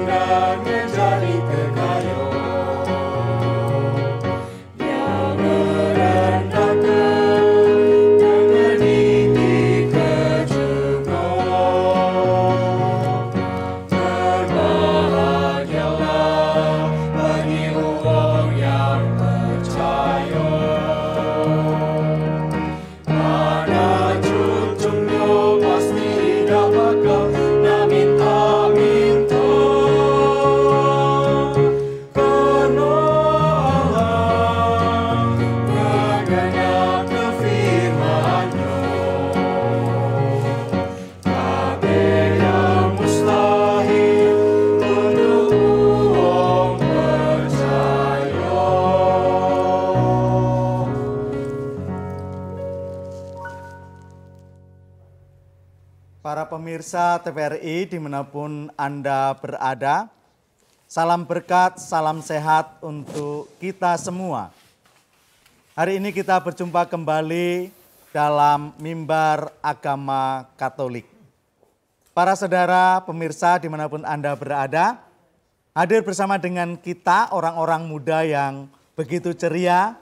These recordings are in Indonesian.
dan menjadi terkayu. Yang merendahkan dengan tinggi ke cukup. Berbahagialah bagi orang yang percaya. Anak cucunya pasti tidak bakal nak minta-minta. Karena Allah mengenakan firman-Nya. Ada yang mustahil untuk orang percaya. Para pemirsa TVRI dimanapun Anda berada, salam berkat, salam sehat untuk kita semua. Hari ini kita berjumpa kembali dalam mimbar agama Katolik. Para saudara pemirsa dimanapun Anda berada, hadir bersama dengan kita orang-orang muda yang begitu ceria,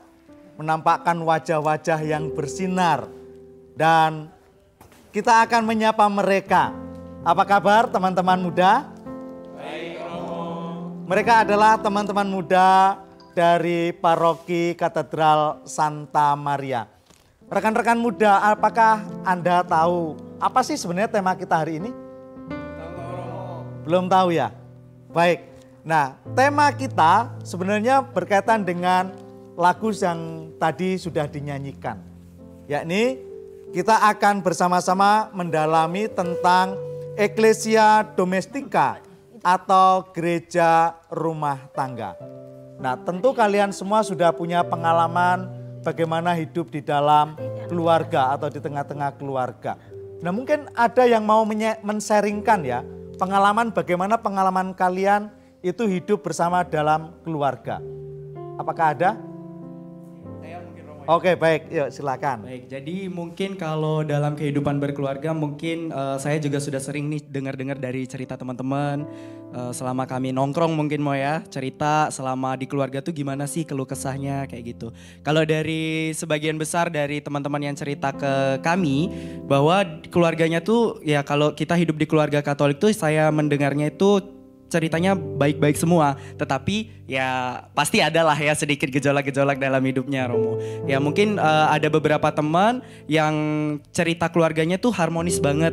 menampakkan wajah-wajah yang bersinar, dan kita akan menyapa mereka. Apa kabar teman-teman muda? Baik, Romo. Mereka adalah teman-teman muda dari Paroki Katedral Santa Maria. Rekan-rekan muda, apakah Anda tahu apa sih sebenarnya tema kita hari ini? Belum tahu ya? Baik. Nah, tema kita sebenarnya berkaitan dengan lagu yang tadi sudah dinyanyikan. Yakni kita akan bersama-sama mendalami tentang Ecclesia Domestica atau gereja rumah tangga. Nah, tentu kalian semua sudah punya pengalaman bagaimana hidup di dalam keluarga atau di tengah-tengah keluarga. Nah, mungkin ada yang mau men-sharingkan ya, pengalaman bagaimana pengalaman kalian itu hidup bersama dalam keluarga. Apakah ada? Oke, baik, yuk silakan. Baik, jadi mungkin kalau dalam kehidupan berkeluarga mungkin saya juga sudah sering nih dengar-dengar dari cerita teman-teman selama kami nongkrong mungkin mau ya cerita selama di keluarga tuh gimana sih keluh kesahnya kayak gitu. Kalau dari sebagian besar dari teman-teman yang cerita ke kami bahwa keluarganya tuh ya kalau kita hidup di keluarga Katolik tuh saya mendengarnya itu ceritanya baik-baik semua, tetapi ya pasti adalah ya sedikit gejolak-gejolak dalam hidupnya Romo. Ya mungkin ada beberapa teman yang cerita keluarganya tuh harmonis banget.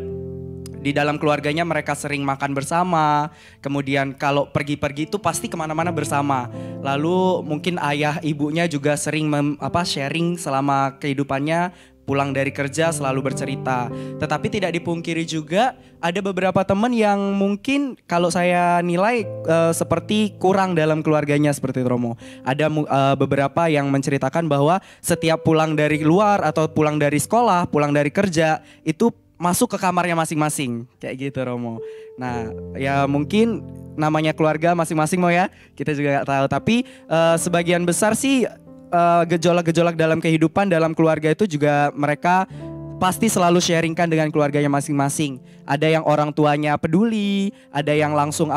Di dalam keluarganya mereka sering makan bersama, kemudian kalau pergi-pergi itu pasti kemana-mana bersama. Lalu mungkin ayah ibunya juga sering sharing selama kehidupannya, pulang dari kerja selalu bercerita. Tetapi tidak dipungkiri juga ada beberapa teman yang mungkin kalau saya nilai seperti kurang dalam keluarganya seperti itu Romo. Ada beberapa yang menceritakan bahwa setiap pulang dari luar atau pulang dari sekolah, pulang dari kerja itu masuk ke kamarnya masing-masing kayak gitu Romo. Nah ya mungkin namanya keluarga masing-masing mau ya kita juga gak tahu. Tapi sebagian besar sih gejolak-gejolak dalam kehidupan dalam keluarga itu juga mereka pasti selalu sharingkan dengan keluarganya masing-masing. Ada yang orang tuanya peduli, ada yang langsung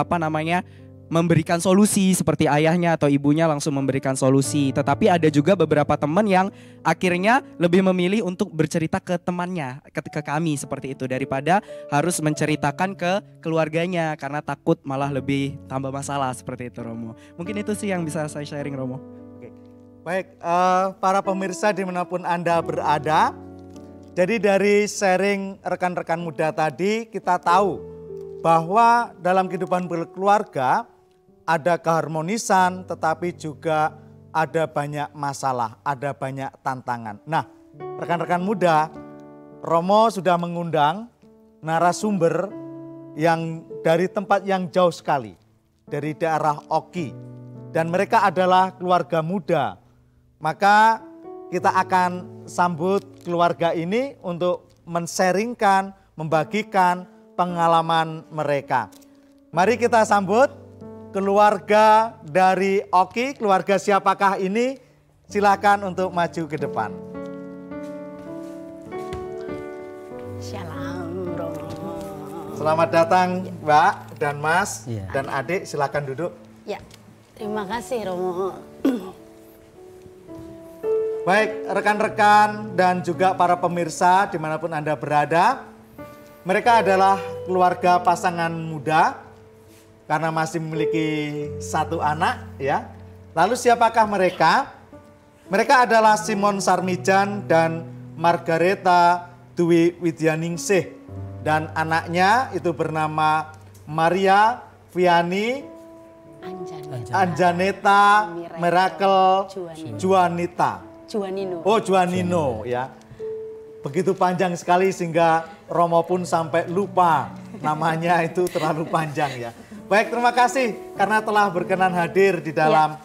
memberikan solusi seperti ayahnya atau ibunya langsung memberikan solusi. Tetapi ada juga beberapa teman yang akhirnya lebih memilih untuk bercerita ke temannya, ke kami seperti itu daripada harus menceritakan ke keluarganya karena takut malah lebih tambah masalah seperti itu Romo. Mungkin itu sih yang bisa saya sharing Romo. Baik, para pemirsa dimanapun Anda berada, jadi dari sharing rekan-rekan muda tadi kita tahu bahwa dalam kehidupan berkeluarga ada keharmonisan tetapi juga ada banyak masalah, ada banyak tantangan. Nah, rekan-rekan muda, Romo sudah mengundang narasumber yang dari tempat yang jauh sekali, dari daerah Oki, dan mereka adalah keluarga muda. Maka kita akan sambut keluarga ini untuk men-sharingkan, membagikan pengalaman mereka. Mari kita sambut keluarga dari Oki. Keluarga siapakah ini? Silakan untuk maju ke depan. Shalom Romo. Selamat datang Mbak dan Mas Iya. dan Adik silakan duduk. Ya, terima kasih Romo. Baik, rekan-rekan dan juga para pemirsa dimanapun Anda berada, mereka adalah keluarga pasangan muda karena masih memiliki satu anak ya. Lalu siapakah mereka? Mereka adalah Simon Sarmijan dan Margareta Dwi Widyaningsih dan anaknya itu bernama Maria Viani Anjaneta Miracle Juanita. Juanino. Oh, Juanino ya. Begitu panjang sekali sehingga Romo pun sampai lupa namanya, itu terlalu panjang ya. Baik, terima kasih karena telah berkenan hadir di dalam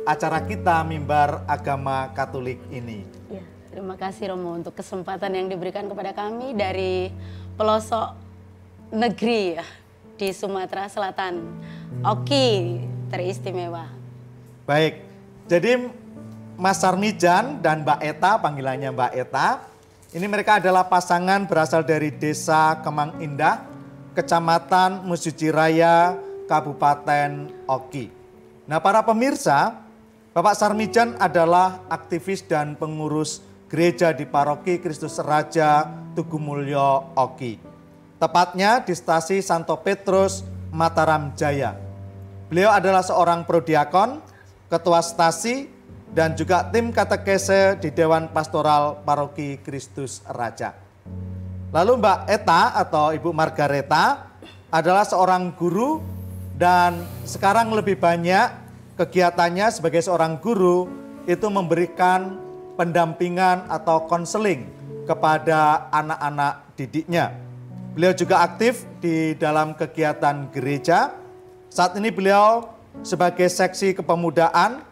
acara kita Mimbar Agama Katolik ini. Ya, terima kasih Romo untuk kesempatan yang diberikan kepada kami dari pelosok negeri ya, di Sumatera Selatan. Oki, teristimewa. Baik, jadi Mas Sarmijan dan Mbak Eta, panggilannya Mbak Eta, ini mereka adalah pasangan berasal dari Desa Kemang Indah, Kecamatan Mesuji Raya, Kabupaten Oki. Nah, para pemirsa, Bapak Sarmijan adalah aktivis dan pengurus gereja di Paroki Kristus Raja Tugumulyo Oki. Tepatnya di Stasi Santo Petrus, Mataram Jaya. Beliau adalah seorang prodiakon, ketua stasi, dan juga tim katekese di Dewan Pastoral Paroki Kristus Raja. Lalu Mbak Eta atau Ibu Margareta adalah seorang guru dan sekarang lebih banyak kegiatannya sebagai seorang guru itu memberikan pendampingan atau konseling kepada anak-anak didiknya. Beliau juga aktif di dalam kegiatan gereja. Saat ini beliau sebagai seksi kepemudaan,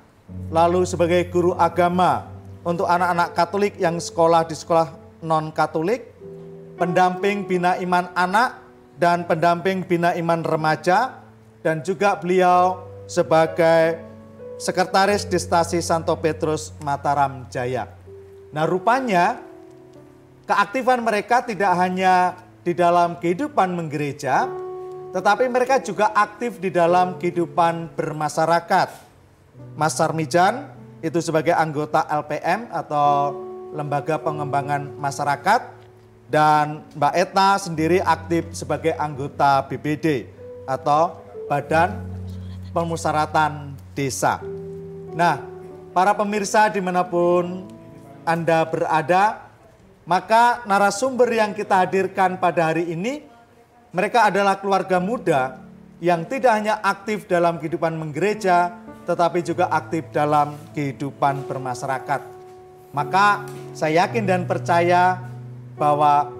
lalu sebagai guru agama untuk anak-anak Katolik yang sekolah di sekolah non-Katolik, pendamping bina iman anak dan pendamping bina iman remaja, dan juga beliau sebagai sekretaris di Stasi Santo Petrus Mataram Jaya. Nah, rupanya keaktifan mereka tidak hanya di dalam kehidupan menggereja, tetapi mereka juga aktif di dalam kehidupan bermasyarakat. Mas Sarmijan itu sebagai anggota LPM atau Lembaga Pengembangan Masyarakat, dan Mbak Eta sendiri aktif sebagai anggota BPD atau Badan Pemusyawaratan Desa. Nah, para pemirsa dimanapun Anda berada, maka narasumber yang kita hadirkan pada hari ini, mereka adalah keluarga muda yang tidak hanya aktif dalam kehidupan menggereja, tetapi juga aktif dalam kehidupan bermasyarakat. Maka saya yakin dan percaya bahwa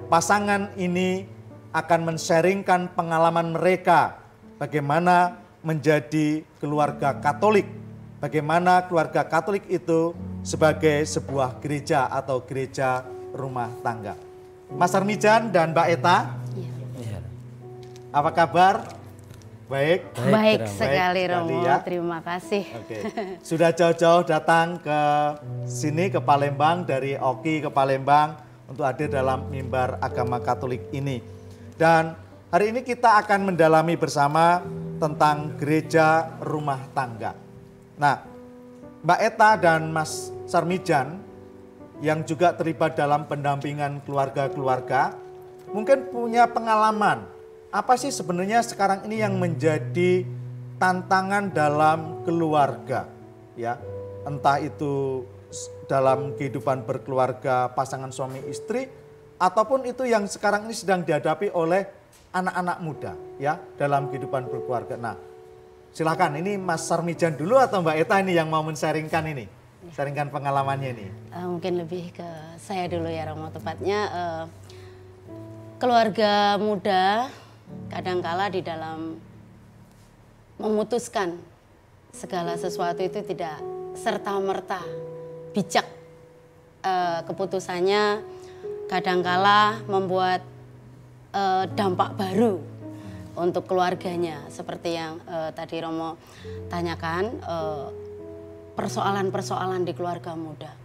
pasangan ini akan men-sharingkan pengalaman mereka bagaimana menjadi keluarga Katolik, bagaimana keluarga Katolik itu sebagai sebuah gereja atau gereja rumah tangga. Mas Sarmijan dan Mbak Eta, apa kabar? Baik. Baik sekali Baik Romo, sekali ya. terima kasih. Oke. Sudah jauh-jauh datang ke sini, ke Palembang, dari Oki ke Palembang untuk hadir dalam Mimbar Agama Katolik ini. Dan hari ini kita akan mendalami bersama tentang gereja rumah tangga. Nah, Mbak Eta dan Mas Sarmijan yang juga terlibat dalam pendampingan keluarga-keluarga mungkin punya pengalaman. Apa sih sebenarnya sekarang ini yang menjadi tantangan dalam keluarga, ya? Entah itu dalam kehidupan berkeluarga pasangan suami istri, ataupun itu yang sekarang ini sedang dihadapi oleh anak-anak muda, ya, dalam kehidupan berkeluarga. Nah, silakan, ini Mas Sarmijan dulu atau Mbak Eta ini yang mau men-sharingkan ini, sharingkan pengalamannya ini. Mungkin lebih ke saya dulu ya Romo, tepatnya keluarga muda kadangkala di dalam memutuskan segala sesuatu itu tidak serta-merta bijak. Keputusannya kadangkala membuat dampak baru untuk keluarganya. Seperti yang tadi Romo tanyakan, persoalan-persoalan di keluarga muda.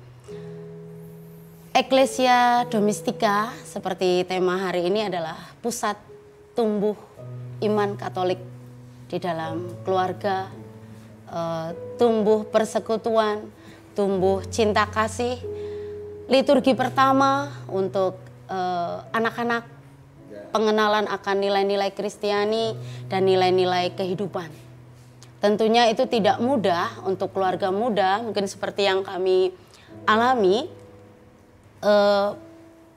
Ecclesia Domestica seperti tema hari ini adalah pusat tumbuh iman Katolik di dalam keluarga, tumbuh persekutuan, tumbuh cinta kasih. Liturgi pertama untuk anak-anak, pengenalan akan nilai-nilai Kristiani dan nilai-nilai kehidupan. Tentunya itu tidak mudah untuk keluarga muda, mungkin seperti yang kami alami,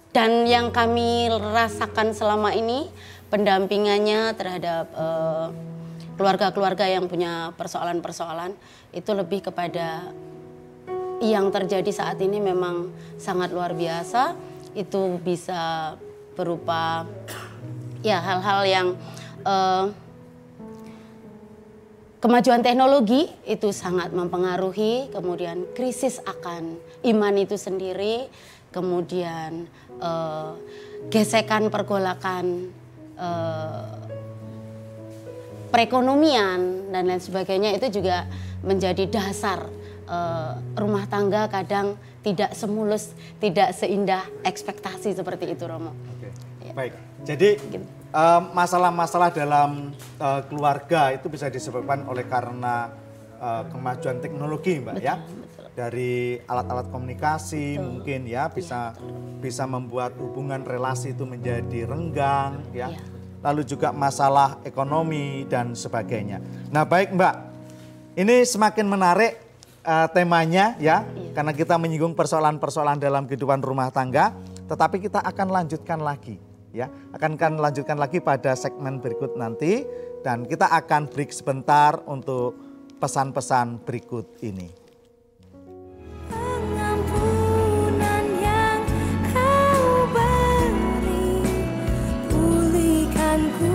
dan yang kami rasakan selama ini, pendampingannya terhadap keluarga-keluarga yang punya persoalan-persoalan, itu lebih kepada yang terjadi saat ini memang sangat luar biasa. Itu bisa berupa ya hal-hal yang kemajuan teknologi itu sangat mempengaruhi, kemudian krisis akan iman itu sendiri, kemudian gesekan pergolakan perekonomian dan lain sebagainya, itu juga menjadi dasar rumah tangga kadang tidak semulus, tidak seindah ekspektasi seperti itu, Romo. Oke. Ya. Baik, jadi masalah-masalah dalam keluarga itu bisa disebabkan oleh karena kemajuan teknologi, Mbak, ya. Betul. Dari alat-alat komunikasi mungkin ya bisa membuat hubungan relasi itu menjadi renggang, ya. Iya. Lalu juga masalah ekonomi dan sebagainya. Nah, baik, Mbak, ini semakin menarik temanya ya, karena kita menyinggung persoalan-persoalan dalam kehidupan rumah tangga, tetapi kita akan lanjutkan lagi ya, akan lanjutkan lagi pada segmen berikut nanti, dan kita akan break sebentar untuk pesan-pesan berikut ini. Pengampunan yang Kau beri, pulihkanku.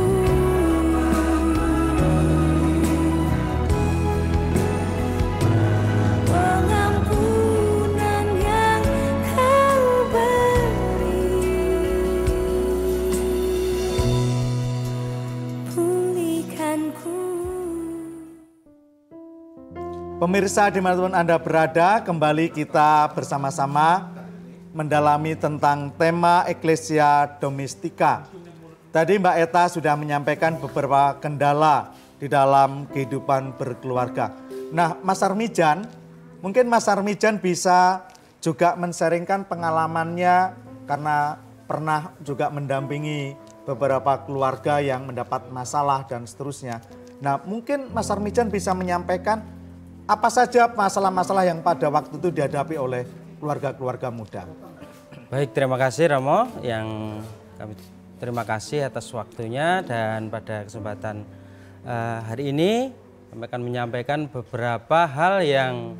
Pengampunan yang Kau beri, pulihkanku. Pemirsa dimanapun Anda berada, kembali kita bersama-sama mendalami tentang tema Ecclesia Domestica. Tadi Mbak Eta sudah menyampaikan beberapa kendala di dalam kehidupan berkeluarga. Nah, Mas Armijan, mungkin Mas Armijan bisa juga men-sharingkan pengalamannya karena pernah juga mendampingi beberapa keluarga yang mendapat masalah dan seterusnya. Nah, mungkin Mas Armijan bisa menyampaikan apa saja masalah-masalah yang pada waktu itu dihadapi oleh keluarga-keluarga muda. Baik, terima kasih Romo, yang kami terima kasih atas waktunya, dan pada kesempatan hari ini kami akan menyampaikan beberapa hal yang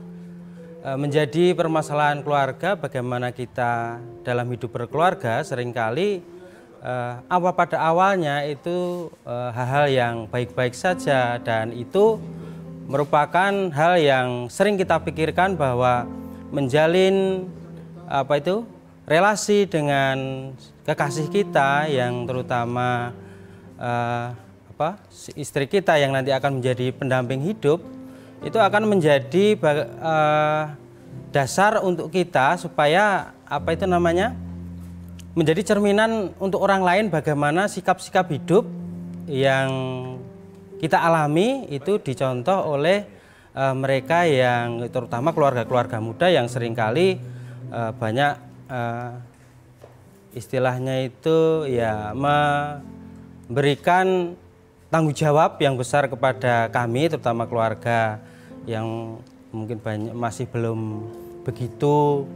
menjadi permasalahan keluarga, bagaimana kita dalam hidup berkeluarga seringkali pada awalnya itu hal-hal yang baik-baik saja, dan itu merupakan hal yang sering kita pikirkan bahwa menjalin relasi dengan kekasih kita, yang terutama istri kita yang nanti akan menjadi pendamping hidup, itu akan menjadi dasar untuk kita supaya menjadi cerminan untuk orang lain bagaimana sikap-sikap hidup yang kita alami itu dicontoh oleh mereka yang terutama keluarga-keluarga muda yang seringkali banyak istilahnya itu ya memberikan tanggung jawab yang besar kepada kami, terutama keluarga yang mungkin masih belum begitu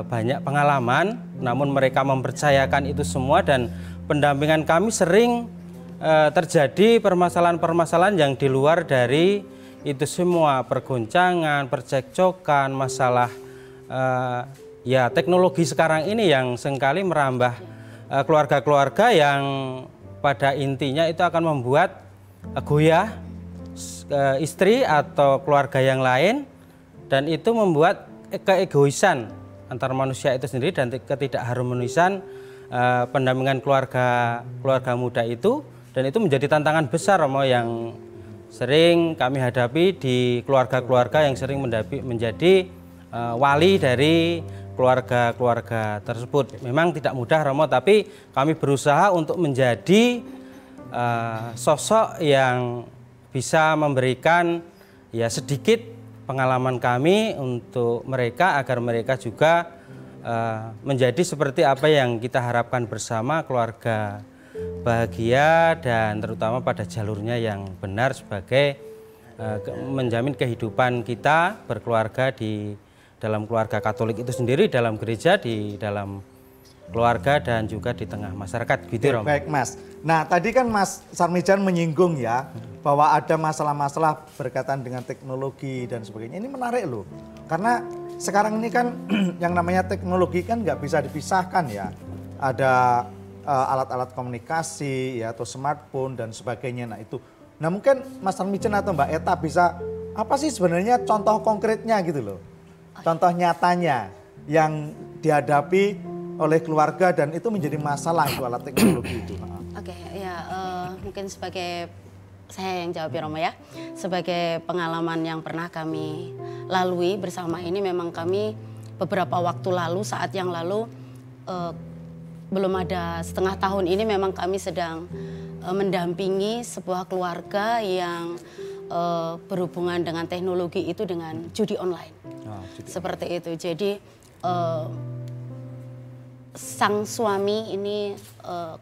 banyak pengalaman, namun mereka mempercayakan itu semua, dan pendampingan kami sering terjadi permasalahan-permasalahan yang di luar dari itu semua, pergoncangan, percekcokan, masalah teknologi sekarang ini yang seringkali merambah keluarga-keluarga yang pada intinya itu akan membuat goyah istri atau keluarga yang lain, dan itu membuat keegoisan antar manusia itu sendiri dan ketidakharmonisan pendampingan keluarga muda itu. Dan itu menjadi tantangan besar, Romo, yang sering kami hadapi di keluarga-keluarga yang sering menjadi wali dari keluarga-keluarga tersebut. Memang tidak mudah, Romo, tapi kami berusaha untuk menjadi sosok yang bisa memberikan ya sedikit pengalaman kami untuk mereka agar mereka juga menjadi seperti apa yang kita harapkan bersama, keluarga bahagia dan terutama pada jalurnya yang benar sebagai menjamin kehidupan kita berkeluarga di dalam keluarga Katolik itu sendiri, dalam gereja, di dalam keluarga dan juga di tengah masyarakat gitu Romo. Baik Mas. Nah tadi kan Mas Sarmijan menyinggung ya bahwa ada masalah-masalah berkaitan dengan teknologi dan sebagainya. Ini menarik loh. Karena sekarang ini kan yang namanya teknologi kan nggak bisa dipisahkan ya. Ada alat-alat komunikasi ya atau smartphone dan sebagainya. Nah itu. Nah mungkin Mas Sarmijan atau Mbak Eta bisa apa sih sebenarnya contoh konkretnya gitu loh. Contoh nyatanya yang dihadapi oleh keluarga dan itu menjadi masalah itu alat teknologi itu. Oke, ya mungkin sebagai saya yang jawab ya Romo ya. Sebagai pengalaman yang pernah kami lalui bersama ini memang kami beberapa waktu lalu, saat yang lalu belum ada setengah tahun ini memang kami sedang mendampingi sebuah keluarga yang berhubungan dengan teknologi itu dengan judi online. Seperti itu. Jadi sang suami ini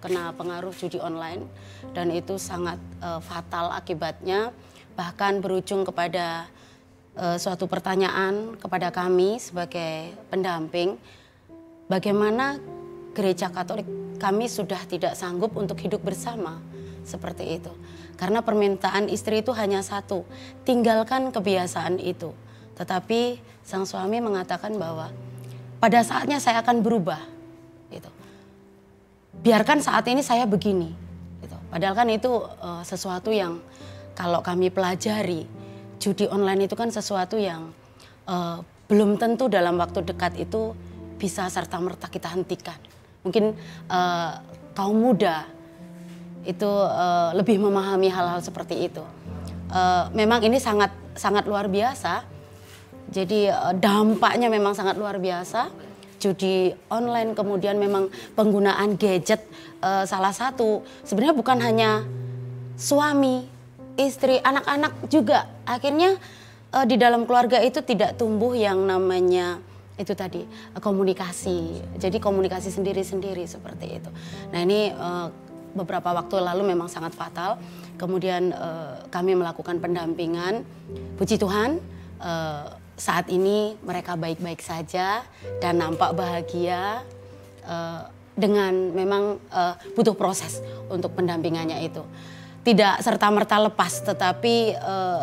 kena pengaruh judi online dan itu sangat fatal akibatnya, bahkan berujung kepada suatu pertanyaan kepada kami sebagai pendamping, bagaimana gereja Katolik kami sudah tidak sanggup untuk hidup bersama seperti itu. Karena permintaan istri itu hanya satu, tinggalkan kebiasaan itu. Tetapi sang suami mengatakan bahwa pada saatnya saya akan berubah. Gitu. Biarkan saat ini saya begini. Gitu. Padahal kan itu sesuatu yang kalau kami pelajari, judi online itu kan sesuatu yang belum tentu dalam waktu dekat itu bisa serta-merta kita hentikan. Mungkin kaum muda itu lebih memahami hal-hal seperti itu. Memang ini sangat luar biasa. Jadi dampaknya memang sangat luar biasa. Judi online, kemudian memang penggunaan gadget salah satu. Sebenarnya bukan hanya suami, istri, anak-anak juga. Akhirnya di dalam keluarga itu tidak tumbuh yang namanya itu tadi komunikasi. Jadi komunikasi sendiri-sendiri seperti itu. Nah ini beberapa waktu lalu memang sangat fatal. Kemudian kami melakukan pendampingan. Puji Tuhan. Saat ini mereka baik-baik saja dan nampak bahagia dengan memang butuh proses untuk pendampingannya itu. Tidak serta-merta lepas, tetapi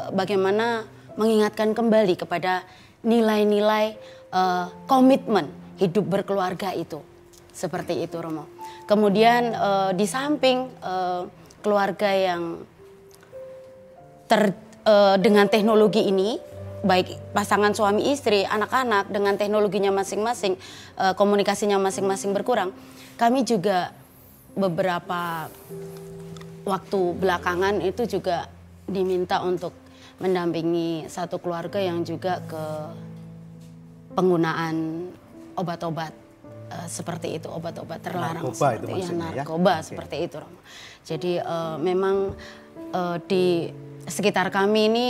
bagaimana mengingatkan kembali kepada nilai-nilai komitmen hidup berkeluarga itu. Seperti itu Romo. Kemudian di samping keluarga yang dengan teknologi ini, baik pasangan suami istri, anak-anak dengan teknologinya masing-masing, komunikasinya masing-masing berkurang. Kami juga beberapa waktu belakangan itu juga diminta untuk mendampingi satu keluarga yang juga ke penggunaan obat-obat seperti itu, obat-obat terlarang narkoba seperti itu narkoba ya? Seperti itu Romo. Jadi memang di sekitar kami ini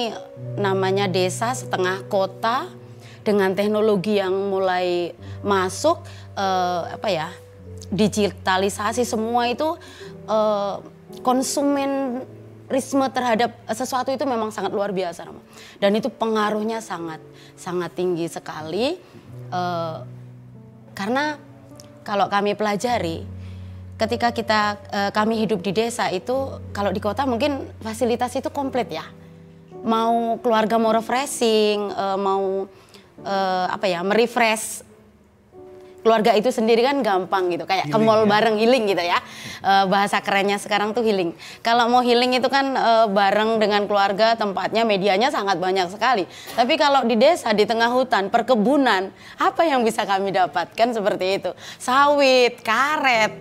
namanya desa setengah kota dengan teknologi yang mulai masuk digitalisasi semua itu konsumerisme terhadap sesuatu itu memang sangat luar biasa Romo. Dan itu pengaruhnya sangat tinggi sekali karena kalau kami pelajari ketika kami hidup di desa itu, kalau di kota mungkin fasilitas itu komplit ya. Mau keluarga mau refreshing, mau merefresh keluarga itu sendiri kan gampang gitu, kayak ke mall bareng healing gitu ya. Bahasa kerennya sekarang tuh healing. Kalau mau healing itu kan bareng dengan keluarga, tempatnya, medianya sangat banyak sekali. Tapi kalau di desa, di tengah hutan, perkebunan, apa yang bisa kami dapatkan seperti itu? Sawit, karet,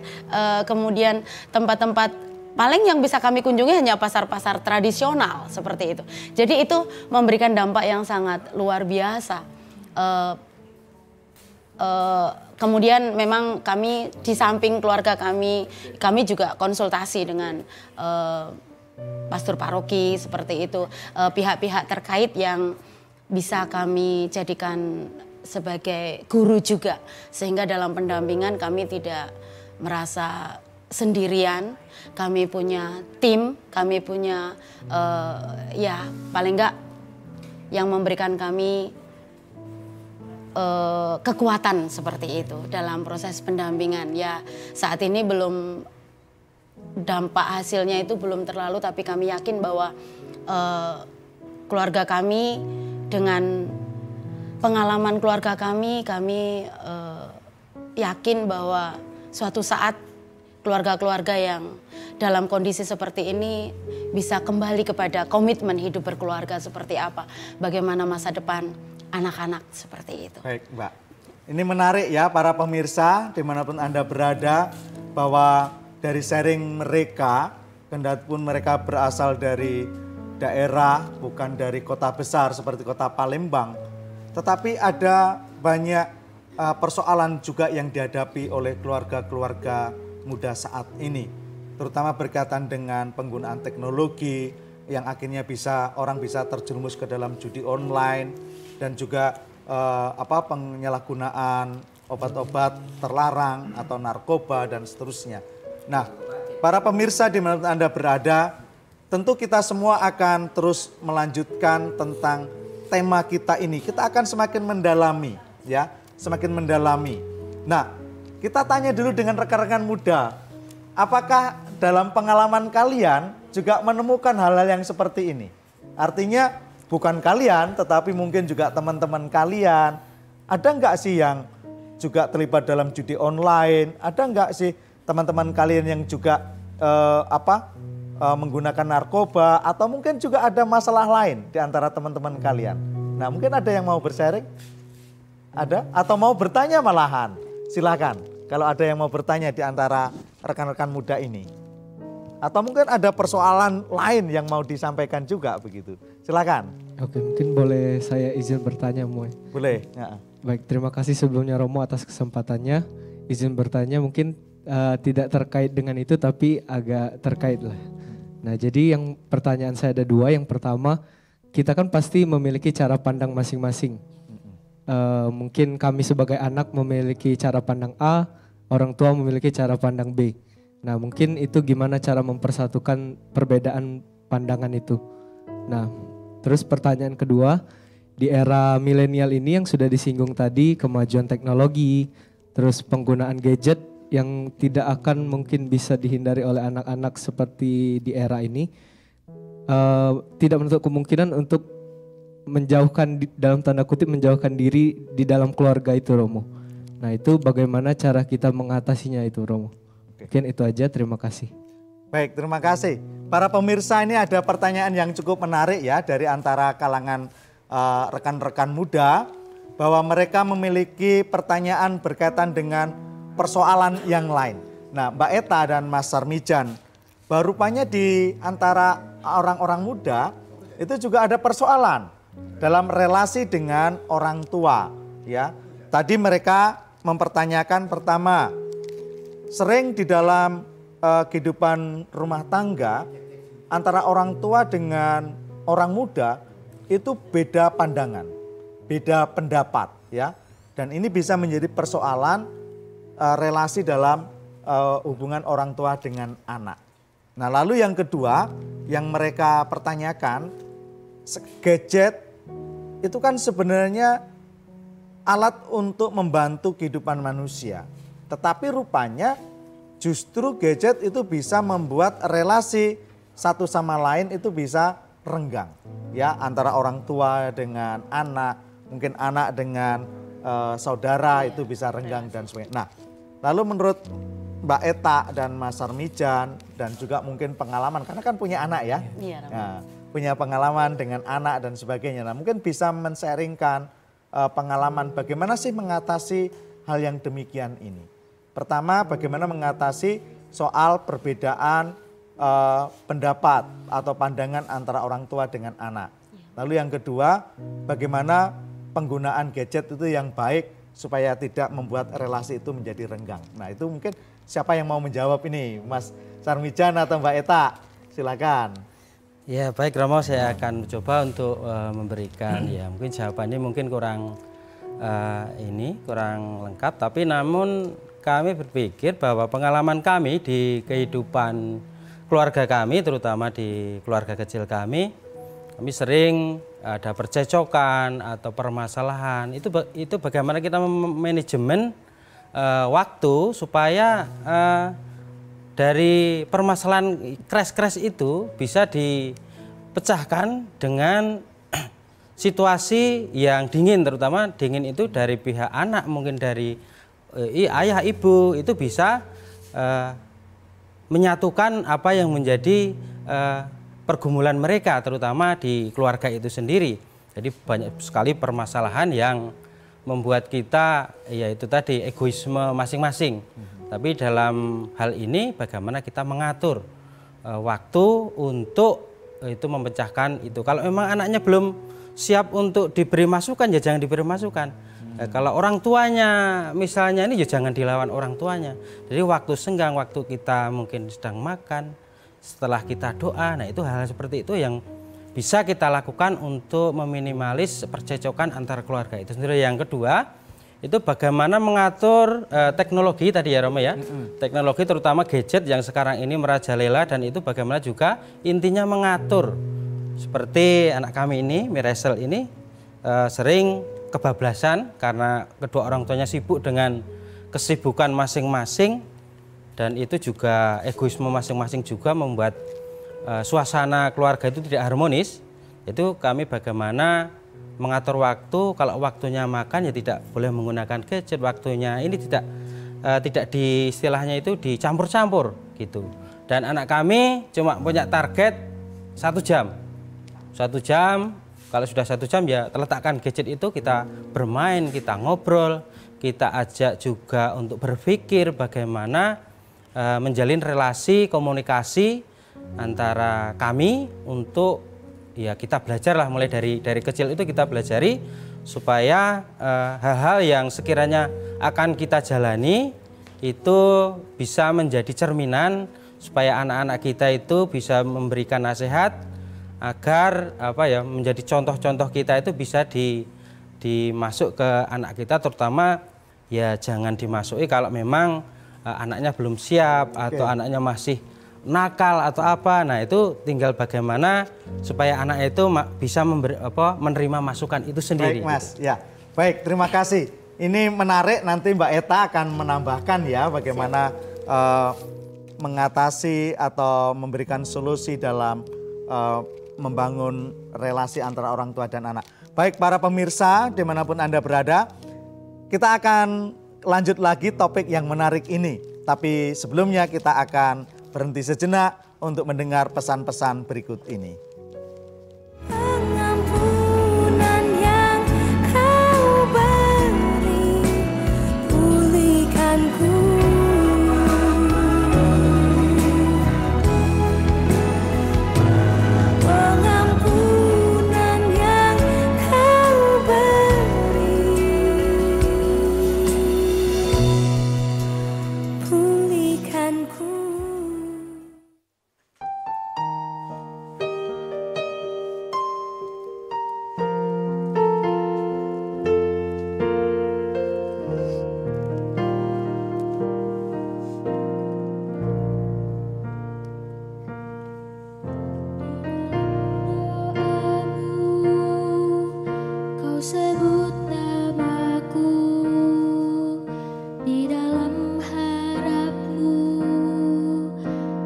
kemudian tempat-tempat paling yang bisa kami kunjungi hanya pasar-pasar tradisional seperti itu. Jadi itu memberikan dampak yang sangat luar biasa. kemudian memang kami di samping keluarga kami juga konsultasi dengan pastor paroki seperti itu, pihak-pihak terkait yang bisa kami jadikan sebagai guru juga, sehingga dalam pendampingan kami tidak merasa sendirian. Kami punya tim, kami punya ya paling enggak yang memberikan kami kekuatan seperti itu dalam proses pendampingan. Ya saat ini belum, dampak hasilnya itu belum terlalu, tapi kami yakin bahwa keluarga kami dengan pengalaman keluarga kami yakin bahwa suatu saat keluarga-keluarga yang dalam kondisi seperti ini bisa kembali kepada komitmen hidup berkeluarga seperti apa, bagaimana masa depan anak-anak seperti itu. Baik Mbak, ini menarik ya para pemirsa dimanapun Anda berada, bahwa dari sharing mereka, kendatipun mereka berasal dari daerah, bukan dari kota besar seperti kota Palembang, tetapi ada banyak persoalan juga yang dihadapi oleh keluarga-keluarga muda saat ini, terutama berkaitan dengan penggunaan teknologi yang akhirnya orang bisa terjerumus ke dalam judi online, dan juga penyalahgunaan obat-obat terlarang atau narkoba dan seterusnya. Nah, para pemirsa di mana Anda berada, tentu kita semua akan terus melanjutkan tentang tema kita ini. Kita akan semakin mendalami, ya, semakin mendalami. Nah, kita tanya dulu dengan rekan-rekan muda, apakah dalam pengalaman kalian juga menemukan hal-hal yang seperti ini? Artinya bukan kalian, tetapi mungkin juga teman-teman kalian. Ada nggak sih yang juga terlibat dalam judi online? Ada nggak sih teman-teman kalian yang juga menggunakan narkoba? Atau mungkin juga ada masalah lain di antara teman-teman kalian? Nah, mungkin ada yang mau bersharing? Ada? Atau mau bertanya malahan? Silakan. Kalau ada yang mau bertanya di antara rekan-rekan muda ini. Atau mungkin ada persoalan lain yang mau disampaikan juga begitu. Silakan. Oke, mungkin boleh saya izin bertanya, Moy. Boleh. Ya. Baik, terima kasih sebelumnya Romo atas kesempatannya. Izin bertanya mungkin tidak terkait dengan itu tapi agak terkait lah. Nah, jadi yang pertanyaan saya ada dua. Yang pertama, kita kan pasti memiliki cara pandang masing-masing. Mungkin kami sebagai anak memiliki cara pandang A, orang tua memiliki cara pandang B. Nah, mungkin itu gimana cara mempersatukan perbedaan pandangan itu. Nah, terus pertanyaan kedua, di era milenial ini yang sudah disinggung tadi, kemajuan teknologi, terus penggunaan gadget yang tidak akan mungkin bisa dihindari oleh anak-anak seperti di era ini, tidak menutup kemungkinan untuk menjauhkan, dalam tanda kutip menjauhkan diri di dalam keluarga itu, Romo. Nah, itu bagaimana cara kita mengatasinya itu, Romo? Mungkin itu aja, terima kasih. Baik, terima kasih. Para pemirsa, ini ada pertanyaan yang cukup menarik ya dari antara kalangan rekan-rekan muda, bahwa mereka memiliki pertanyaan berkaitan dengan persoalan yang lain. Nah, Mbak Eta dan Mas Sarmijan, rupanya di antara orang-orang muda itu juga ada persoalan dalam relasi dengan orang tua, ya. Tadi mereka mempertanyakan pertama, sering di dalam kehidupan rumah tangga antara orang tua dengan orang muda itu beda pandangan, beda pendapat, ya. Dan ini bisa menjadi persoalan relasi dalam hubungan orang tua dengan anak. Nah, lalu yang kedua yang mereka pertanyakan, gadget itu kan sebenarnya alat untuk membantu kehidupan manusia. Tetapi rupanya justru gadget itu bisa membuat relasi satu sama lain itu bisa renggang. Ya, antara orang tua dengan anak, mungkin anak dengan saudara itu bisa renggang dan sebagainya. Nah, lalu menurut Mbak Eta dan Mas Sarmijan dan juga mungkin pengalaman, karena kan punya anak ya, nah, punya pengalaman dengan anak dan sebagainya. Nah, mungkin bisa men-sharingkan pengalaman bagaimana sih mengatasi hal yang demikian ini. Pertama, bagaimana mengatasi soal perbedaan pendapat atau pandangan antara orang tua dengan anak. Lalu yang kedua, bagaimana penggunaan gadget itu yang baik supaya tidak membuat relasi itu menjadi renggang. Nah itu mungkin siapa yang mau menjawab ini, Mas Sarmijan atau Mbak Eta? Silakan. Ya baik Romo, saya akan coba untuk memberikan ya mungkin jawabannya mungkin kurang kurang lengkap, tapi namun kami berpikir bahwa pengalaman kami di kehidupan keluarga kami, terutama di keluarga kecil kami sering ada percecokan atau permasalahan. Itu bagaimana kita manajemen waktu supaya dari permasalahan crash itu bisa dipecahkan dengan situasi yang dingin, terutama dingin itu dari pihak anak, mungkin dari ayah ibu, itu bisa menyatukan apa yang menjadi pergumulan mereka, terutama di keluarga itu sendiri. Jadi banyak sekali permasalahan yang membuat kita, yaitu tadi egoisme masing-masing. Tapi dalam hal ini bagaimana kita mengatur waktu untuk itu memecahkan itu. Kalau memang anaknya belum siap untuk diberi masukan, ya jangan diberi masukan. Kalau orang tuanya misalnya ini, ya jangan dilawan orang tuanya. Jadi waktu senggang, waktu kita mungkin sedang makan, setelah kita doa, nah itu hal-hal seperti itu yang bisa kita lakukan untuk meminimalis percecokan antar keluarga itu sendiri. Yang kedua, itu bagaimana mengatur teknologi tadi ya Romo ya. Teknologi terutama gadget yang sekarang ini merajalela, dan itu bagaimana juga intinya mengatur. Seperti anak kami ini, Miresel ini sering kebablasan karena kedua orang tuanya sibuk dengan kesibukan masing-masing, dan itu juga egoisme masing-masing juga membuat suasana keluarga itu tidak harmonis. Itu kami bagaimana mengatur waktu, kalau waktunya makan ya tidak boleh menggunakan gadget, waktunya ini tidak di istilahnya itu dicampur-campur gitu. Dan anak kami cuma punya target 1 jam. 1 jam, kalau sudah 1 jam ya letakkan gadget itu, kita bermain, kita ngobrol, kita ajak juga untuk berpikir bagaimana menjalin relasi komunikasi antara kami untuk ya kita belajarlah mulai dari kecil itu kita belajari supaya hal-hal yang sekiranya akan kita jalani itu bisa menjadi cerminan supaya anak-anak kita itu bisa memberikan nasihat agar menjadi contoh-contoh kita itu bisa dimasuk ke anak kita, terutama ya jangan dimasuki kalau memang anaknya belum siap atau anaknya masih nakal atau apa. Nah itu tinggal bagaimana supaya anak itu bisa menerima masukan itu sendiri. Baik Mas, ya baik, terima kasih. Ini menarik, nanti Mbak Eta akan menambahkan ya bagaimana mengatasi atau memberikan solusi dalam membangun relasi antara orang tua dan anak. Baik para pemirsa dimanapun Anda berada, kita akan lanjut lagi topik yang menarik ini. Tapi sebelumnya kita akan berhenti sejenak untuk mendengar pesan-pesan berikut ini. Pengampunan yang kau beri, pulihkanku. Pengampunan yang kau beri, pulihkanku. Kau sebut namaku di dalam harapmu,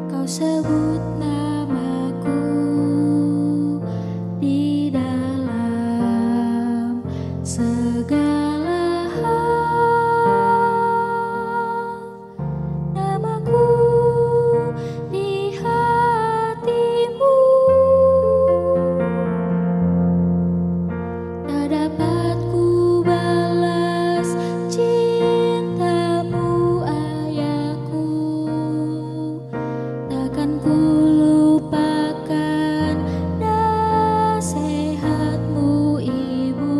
kau sebut namaku di dalam segala hal, namaku di hatimu. Tak dapat ku balas cintamu ayahku, takkan ku lupakan nasihatmu ibu.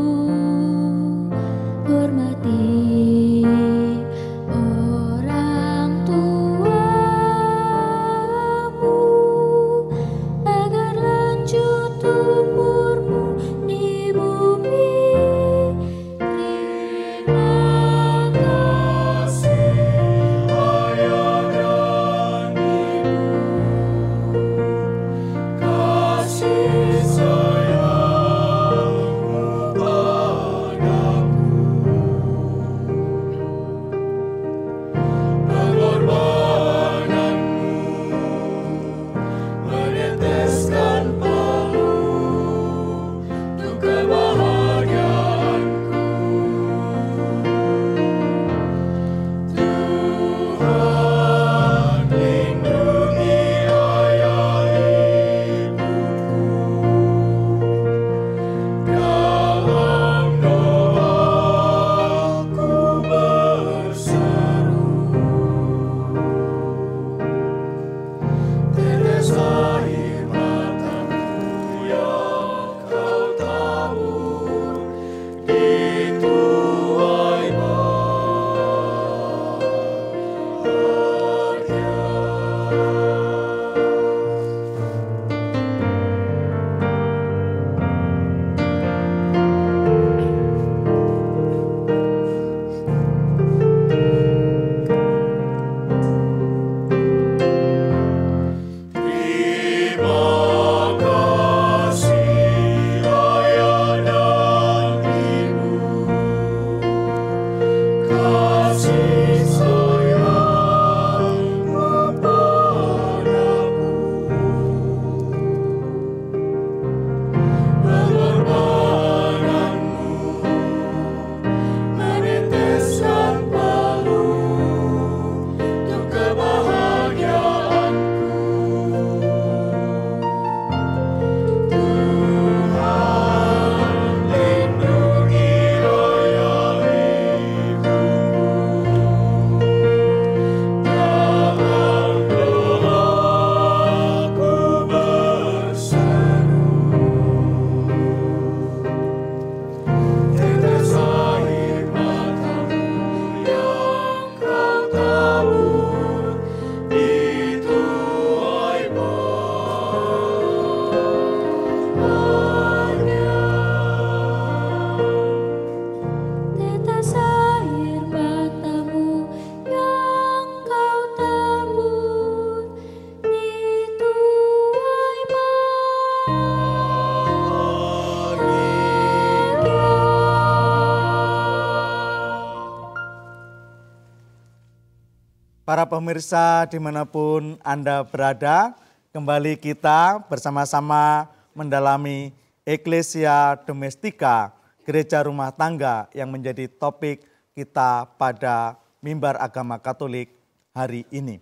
Para pemirsa dimanapun Anda berada, kembali kita bersama-sama mendalami Ecclesia Domestica, gereja rumah tangga yang menjadi topik kita pada Mimbar Agama Katolik hari ini.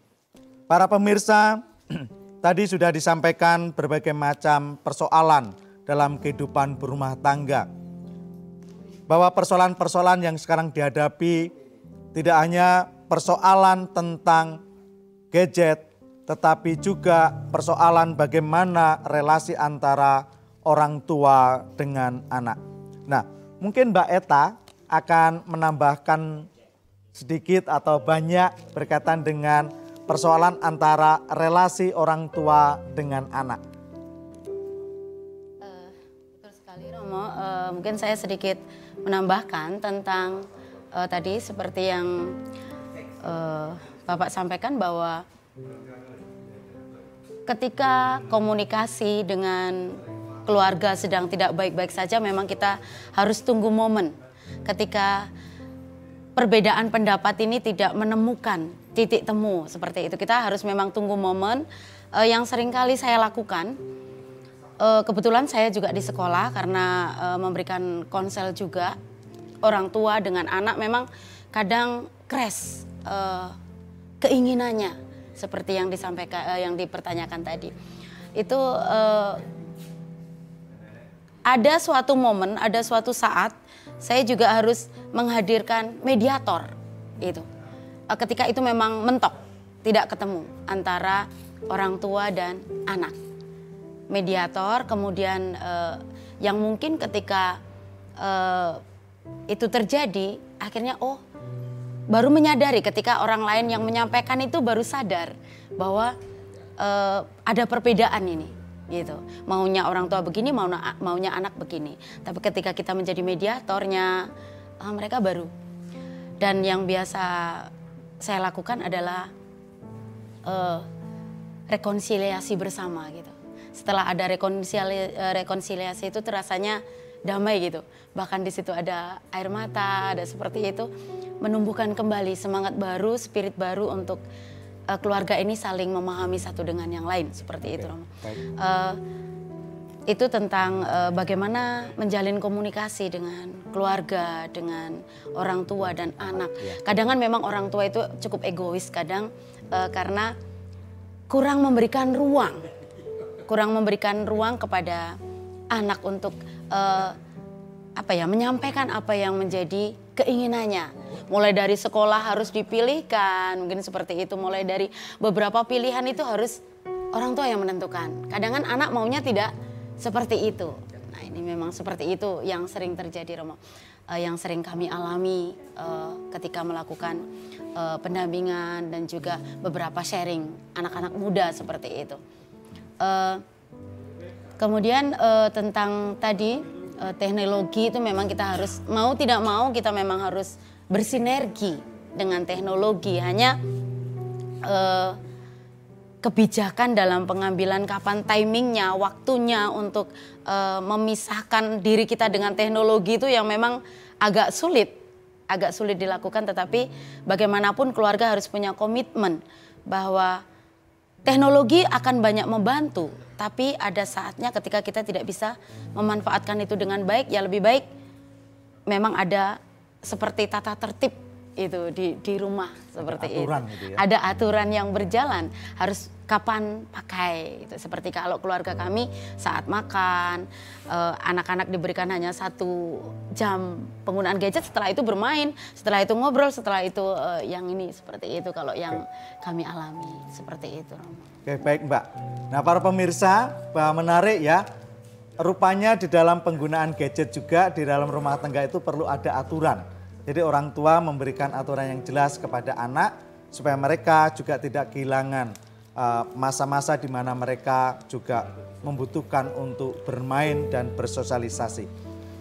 Para pemirsa, tadi sudah disampaikan berbagai macam persoalan dalam kehidupan berumah tangga. Bahwa persoalan-persoalan yang sekarang dihadapi tidak hanya persoalan tentang gadget, tetapi juga persoalan bagaimana relasi antara orang tua dengan anak. Nah, mungkin Mbak Eta akan menambahkan sedikit atau banyak berkaitan dengan persoalan antara relasi orang tua dengan anak. Betul sekali Romo, mungkin saya sedikit menambahkan tentang tadi seperti yang Bapak sampaikan bahwa ketika komunikasi dengan keluarga sedang tidak baik-baik saja, memang kita harus tunggu momen ketika perbedaan pendapat ini tidak menemukan titik temu seperti itu. Kita harus memang tunggu momen yang seringkali saya lakukan. Kebetulan saya juga di sekolah karena memberikan konsel juga. Orang tua dengan anak memang kadang crash keinginannya seperti yang disampaikan, yang dipertanyakan tadi. Itu ada suatu momen, ada suatu saat saya juga harus menghadirkan mediator itu. Ketika itu memang mentok, tidak ketemu antara orang tua dan anak. Mediator, kemudian yang mungkin ketika itu terjadi, akhirnya baru menyadari ketika orang lain yang menyampaikan itu baru sadar bahwa ada perbedaan ini, gitu. Maunya orang tua begini, maunya anak begini. Tapi ketika kita menjadi mediatornya, mereka baru. Dan yang biasa saya lakukan adalah rekonsiliasi bersama, gitu. Setelah ada rekonsiliasi itu terasanya damai gitu. Bahkan di situ ada air mata, ada seperti itu, menumbuhkan kembali semangat baru, spirit baru untuk keluarga ini saling memahami satu dengan yang lain, seperti itu, Romo. Itu tentang bagaimana menjalin komunikasi dengan keluarga, dengan orang tua dan anak. Kadang kan memang orang tua itu cukup egois kadang karena kurang memberikan ruang kepada anak untuk menyampaikan apa yang menjadi keinginannya. Mulai dari sekolah harus dipilihkan, mungkin seperti itu. Mulai dari beberapa pilihan itu harus orang tua yang menentukan. Kadang kan anak maunya tidak seperti itu. Nah, ini memang seperti itu yang sering terjadi, Romo. Yang sering kami alami ketika melakukan pendampingan dan juga beberapa sharing anak-anak muda seperti itu. Kemudian tentang tadi teknologi itu memang kita harus mau tidak mau kita memang harus bersinergi dengan teknologi. Hanya kebijakan dalam pengambilan kapan timingnya, waktunya untuk memisahkan diri kita dengan teknologi itu yang memang agak sulit dilakukan. Tetapi bagaimanapun keluarga harus punya komitmen bahwa teknologi akan banyak membantu, tapi ada saatnya ketika kita tidak bisa memanfaatkan itu dengan baik, ya lebih baik memang ada seperti tata tertib itu di rumah seperti itu. Gitu ya? Ada aturan yang berjalan, harus kapan pakai. Itu seperti kalau keluarga kami saat makan, anak-anak diberikan hanya 1 jam penggunaan gadget, setelah itu bermain, setelah itu ngobrol, setelah itu yang ini seperti itu kalau yang kami alami seperti itu. Oke, baik Mbak. Nah, para pemirsa, bahwa menarik ya. Rupanya di dalam penggunaan gadget juga di dalam rumah tangga itu perlu ada aturan. Jadi orang tua memberikan aturan yang jelas kepada anak supaya mereka juga tidak kehilangan masa-masa di mana mereka juga membutuhkan untuk bermain dan bersosialisasi.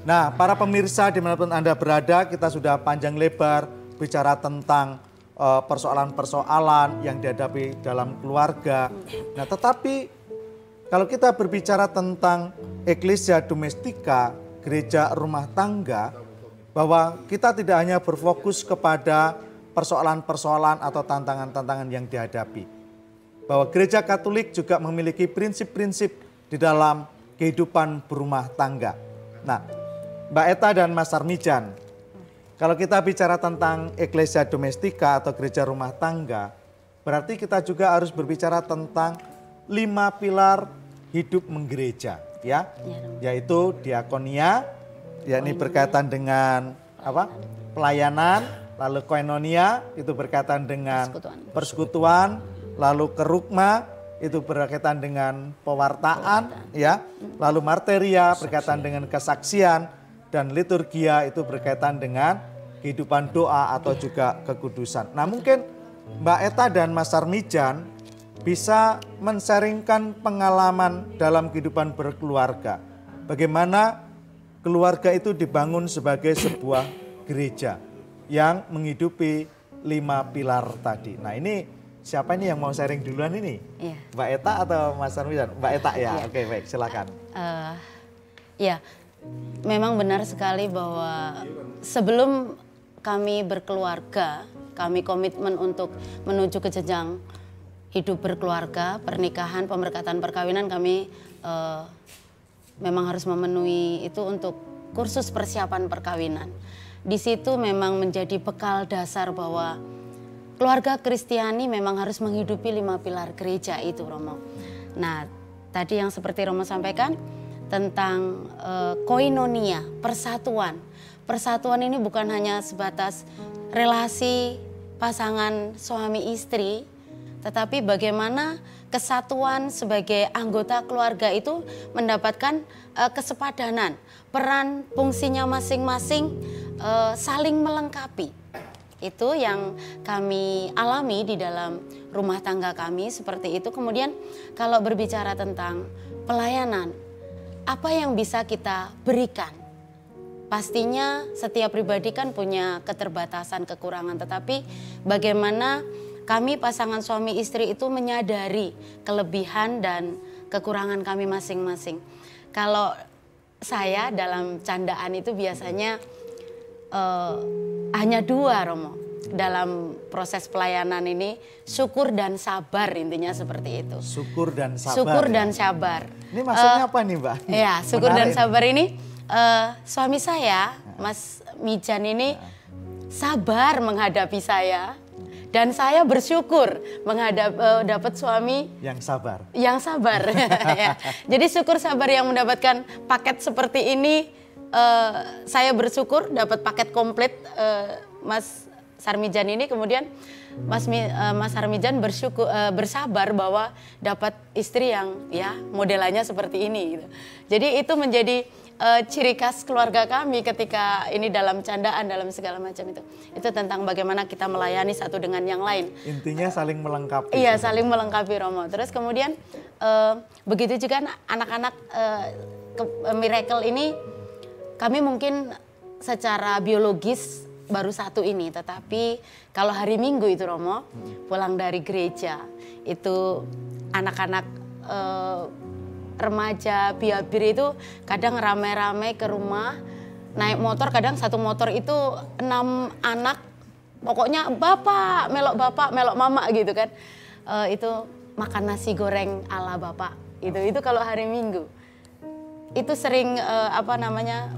Nah, para pemirsa dimanapun Anda berada, kita sudah panjang lebar bicara tentang persoalan-persoalan yang dihadapi dalam keluarga. Nah, tetapi kalau kita berbicara tentang Ecclesia Domestica, gereja rumah tangga, bahwa kita tidak hanya berfokus kepada persoalan-persoalan atau tantangan-tantangan yang dihadapi. Bahwa gereja Katolik juga memiliki prinsip-prinsip di dalam kehidupan berumah tangga. Nah, Mbak Eta dan Mas Sarmijan, kalau kita bicara tentang Ecclesia Domestika atau gereja rumah tangga, berarti kita juga harus berbicara tentang 5 pilar hidup menggereja, ya, yaitu diakonia, yakni berkaitan dengan apa? Pelayanan, lalu koinonia itu berkaitan dengan persekutuan, lalu kerukma itu berkaitan dengan pewartaan, ya, lalu marteria berkaitan dengan kesaksian, dan liturgia itu berkaitan dengan kehidupan doa atau juga kekudusan. Nah, mungkin Mbak Eta dan Mas Sarmijan bisa men-sharingkan pengalaman dalam kehidupan berkeluarga. Bagaimana keluarga itu dibangun sebagai sebuah gereja yang menghidupi 5 pilar tadi. Nah, ini siapa ini yang mau sharing duluan ini? Iya. Mbak Eta atau Mas Sarmijan? Mbak Eta ya, oke baik silakan. Ya, memang benar sekali bahwa sebelum kami berkeluarga, kami komitmen untuk menuju ke jenjang hidup berkeluarga, pernikahan, pemberkatan perkawinan, kami memang harus memenuhi itu untuk kursus persiapan perkawinan. Di situ memang menjadi bekal dasar bahwa keluarga Kristiani memang harus menghidupi 5 pilar gereja itu, Romo. Nah, tadi yang seperti Romo sampaikan tentang koinonia, persatuan. Persatuan ini bukan hanya sebatas relasi pasangan suami istri, tetapi bagaimana kesatuan sebagai anggota keluarga itu mendapatkan kesepadanan, peran fungsinya masing-masing saling melengkapi. Itu yang kami alami di dalam rumah tangga kami seperti itu. Kemudian kalau berbicara tentang pelayanan, apa yang bisa kita berikan? Pastinya setiap pribadi kan punya keterbatasan, kekurangan, tetapi bagaimana kami pasangan suami istri itu menyadari kelebihan dan kekurangan kami masing-masing. Kalau saya dalam candaan itu biasanya hanya 2, Romo. Dalam proses pelayanan ini, syukur dan sabar, intinya seperti itu. Syukur dan sabar. Syukur ya? dan sabar. Ini maksudnya apa nih, Mbak? Ya, syukur dan Menarik. sabar ini suami saya, Mas Mijan ini sabar menghadapi saya. Dan saya bersyukur dapat suami Yang sabar. yang sabar. Ya. Jadi syukur sabar yang mendapatkan paket seperti ini, saya bersyukur dapat paket komplit Mas Sarmijan ini. Kemudian Mas Sarmijan bersabar bahwa dapat istri yang ya modelannya seperti ini. Gitu. Jadi itu menjadi ciri khas keluarga kami ketika ini dalam candaan, dalam segala macam itu. Itu tentang bagaimana kita melayani satu dengan yang lain. Intinya saling melengkapi. Iya, saling melengkapi, Romo. Terus kemudian begitu juga anak-anak Miracle ini, kami mungkin secara biologis baru 1 ini, tetapi kalau hari Minggu itu, Romo, pulang dari gereja itu anak-anak remaja biabir itu kadang rame-rame ke rumah, naik motor, kadang satu motor itu 6 anak, pokoknya bapak, melok mama gitu kan. Itu makan nasi goreng ala bapak, itu kalau hari Minggu. Itu sering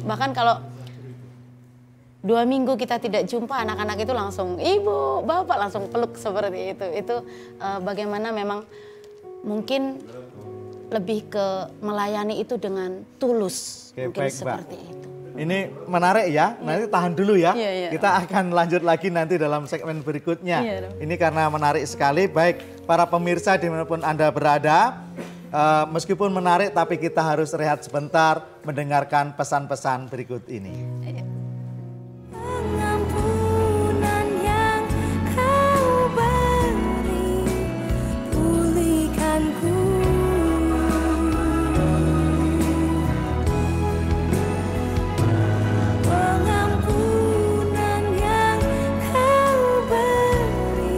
bahkan kalau 2 minggu kita tidak jumpa, anak-anak itu langsung, ibu, bapak, langsung peluk seperti itu. Itu bagaimana memang mungkin lebih ke melayani itu dengan tulus. Oke, mungkin baik, seperti Mbak. itu. Ini menarik ya, nanti tahan dulu ya. Iya. Kita akan lanjut lagi nanti dalam segmen berikutnya. Iya, dong. Ini karena menarik sekali, baik para pemirsa dimanapun Anda berada. Meskipun menarik tapi kita harus rehat sebentar mendengarkan pesan-pesan berikut ini. Pengampunan yang Kau beri, pulihkanku. Pengampunan yang Kau beri,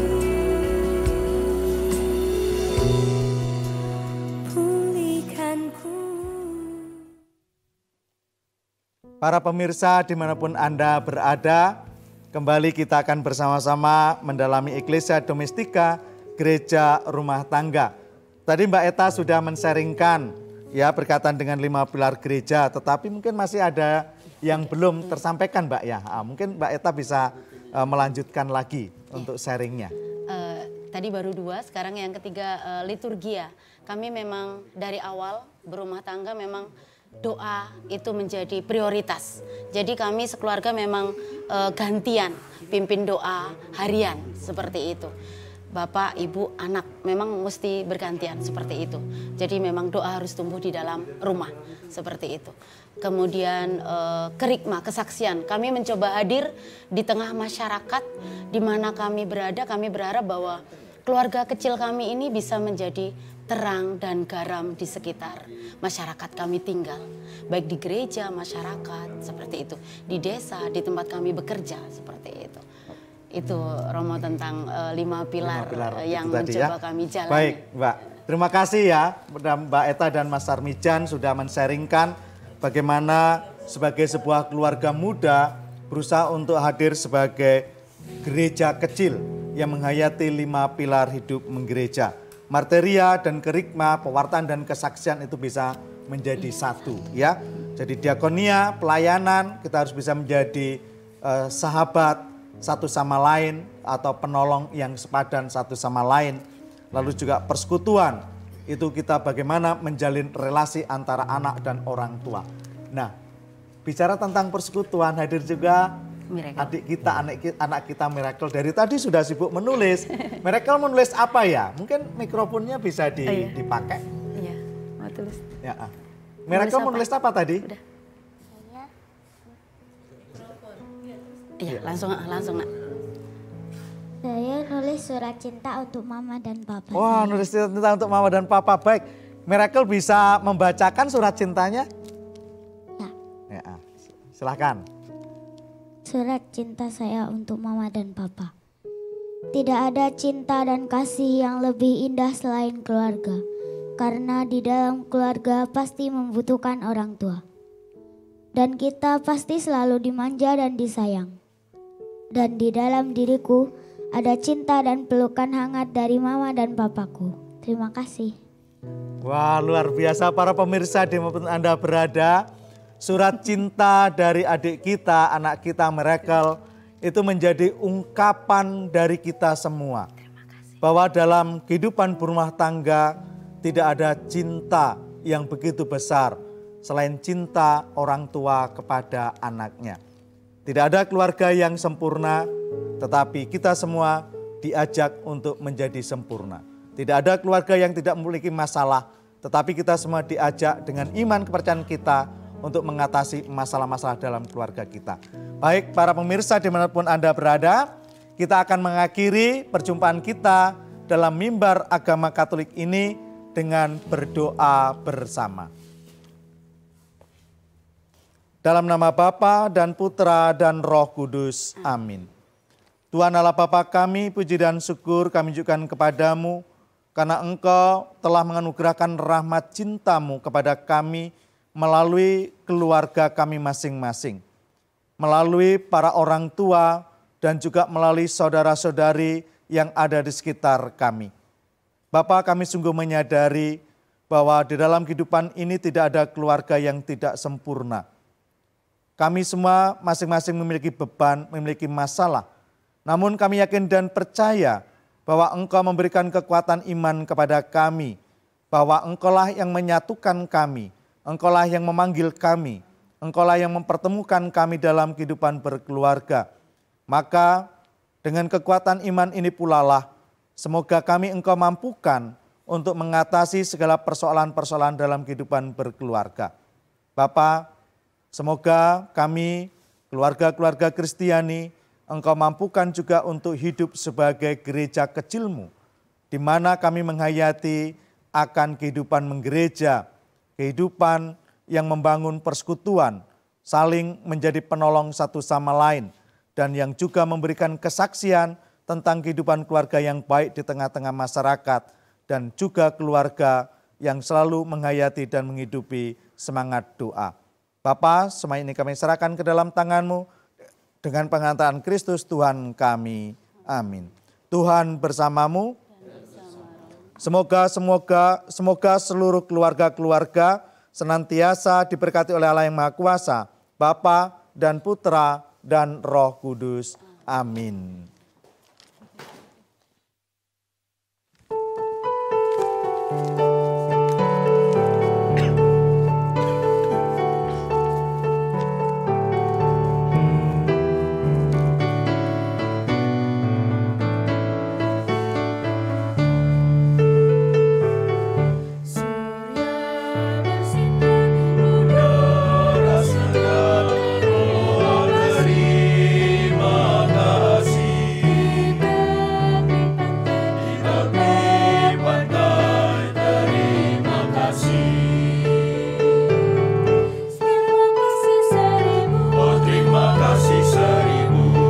pulihkanku. Para pemirsa dimanapun Anda berada, Kembali kita akan bersama-sama mendalami Ecclesia Domestika, Gereja Rumah Tangga. Tadi Mbak Eta sudah men-sharingkan ya berkaitan dengan 5 pilar gereja, tetapi mungkin masih ada yang belum tersampaikan Mbak ya. Mungkin Mbak Eta bisa melanjutkan lagi untuk sharingnya. Tadi baru 2, sekarang yang ketiga liturgia. Kami memang dari awal berumah tangga memang doa itu menjadi prioritas. Jadi kami sekeluarga memang gantian pimpin doa harian seperti itu. Bapak, ibu, anak memang mesti bergantian seperti itu. Jadi memang doa harus tumbuh di dalam rumah seperti itu. Kemudian kerikma, kesaksian. Kami mencoba hadir di tengah masyarakat di mana kami berada. Kami berharap bahwa keluarga kecil kami ini bisa menjadi terang dan garam di sekitar masyarakat kami tinggal. Baik di gereja, masyarakat, seperti itu. Di desa, di tempat kami bekerja, seperti itu. Itu Romo tentang 5 pilar yang mencoba kami jalani. Baik Mbak, terima kasih ya Mbak Eta dan Mas Sarmijan sudah men-sharingkan bagaimana sebagai sebuah keluarga muda berusaha untuk hadir sebagai gereja kecil yang menghayati 5 pilar hidup menggereja. Marteria dan kerikma, pewartaan dan kesaksian itu bisa menjadi satu ya. Jadi diakonia, pelayanan, kita harus bisa menjadi sahabat satu sama lain atau penolong yang sepadan satu sama lain. Lalu juga persekutuan, itu kita bagaimana menjalin relasi antara anak dan orang tua. Nah, bicara tentang persekutuan hadir juga Miracle. Adik kita, anak kita Miracle dari tadi sudah sibuk menulis. Miracle menulis apa ya? Mungkin mikrofonnya bisa dipakai. Iya, mau tulis. Ya. Miracle menulis apa tadi? Udah. Iya, langsung nak. Saya nulis surat cinta untuk mama dan papa. Wah, nulis surat cinta untuk mama dan papa. Baik, Miracle bisa membacakan surat cintanya? Ya. Silahkan. Surat cinta saya untuk mama dan papa. Tidak ada cinta dan kasih yang lebih indah selain keluarga. Karena di dalam keluarga pasti membutuhkan orang tua. Dan kita pasti selalu dimanja dan disayang. Dan di dalam diriku ada cinta dan pelukan hangat dari mama dan papaku. Terima kasih. Wah, luar biasa para pemirsa dimanapun Anda berada. Surat cinta dari adik kita, anak kita Miracle, itu menjadi ungkapan dari kita semua. Bahwa dalam kehidupan berumah tangga tidak ada cinta yang begitu besar selain cinta orang tua kepada anaknya. Tidak ada keluarga yang sempurna, tetapi kita semua diajak untuk menjadi sempurna. Tidak ada keluarga yang tidak memiliki masalah, tetapi kita semua diajak dengan iman kepercayaan kita untuk mengatasi masalah-masalah dalam keluarga kita. Baik para pemirsa dimanapun Anda berada, kita akan mengakhiri perjumpaan kita dalam mimbar agama Katolik ini dengan berdoa bersama. Dalam nama Bapa dan Putra dan Roh Kudus, amin. Tuhan Allah Bapa kami, puji dan syukur kami tunjukkan kepadamu, karena Engkau telah menganugerahkan rahmat cinta-Mu kepada kami, melalui keluarga kami masing-masing, melalui para orang tua dan juga melalui saudara-saudari yang ada di sekitar kami. Bapa, kami sungguh menyadari bahwa di dalam kehidupan ini tidak ada keluarga yang tidak sempurna. Kami semua masing-masing memiliki beban, memiliki masalah. Namun kami yakin dan percaya bahwa Engkau memberikan kekuatan iman kepada kami, bahwa Engkaulah yang menyatukan kami, Engkaulah yang memanggil kami, Engkaulah yang mempertemukan kami dalam kehidupan berkeluarga. Maka dengan kekuatan iman ini pula lah, semoga kami Engkau mampukan untuk mengatasi segala persoalan-persoalan dalam kehidupan berkeluarga. Bapa, semoga kami, keluarga-keluarga Kristiani, Engkau mampukan juga untuk hidup sebagai gereja kecil-Mu, di mana kami menghayati akan kehidupan menggereja, kehidupan yang membangun persekutuan, saling menjadi penolong satu sama lain, dan yang juga memberikan kesaksian tentang kehidupan keluarga yang baik di tengah-tengah masyarakat, dan juga keluarga yang selalu menghayati dan menghidupi semangat doa. Bapa, semua ini kami serahkan ke dalam tangan-Mu, dengan pengangkatan Kristus Tuhan kami. Amin. Tuhan bersamamu. Semoga seluruh keluarga-keluarga senantiasa diberkati oleh Allah yang Maha Kuasa, Bapa dan Putra dan Roh Kudus. Amin. kasih seribu.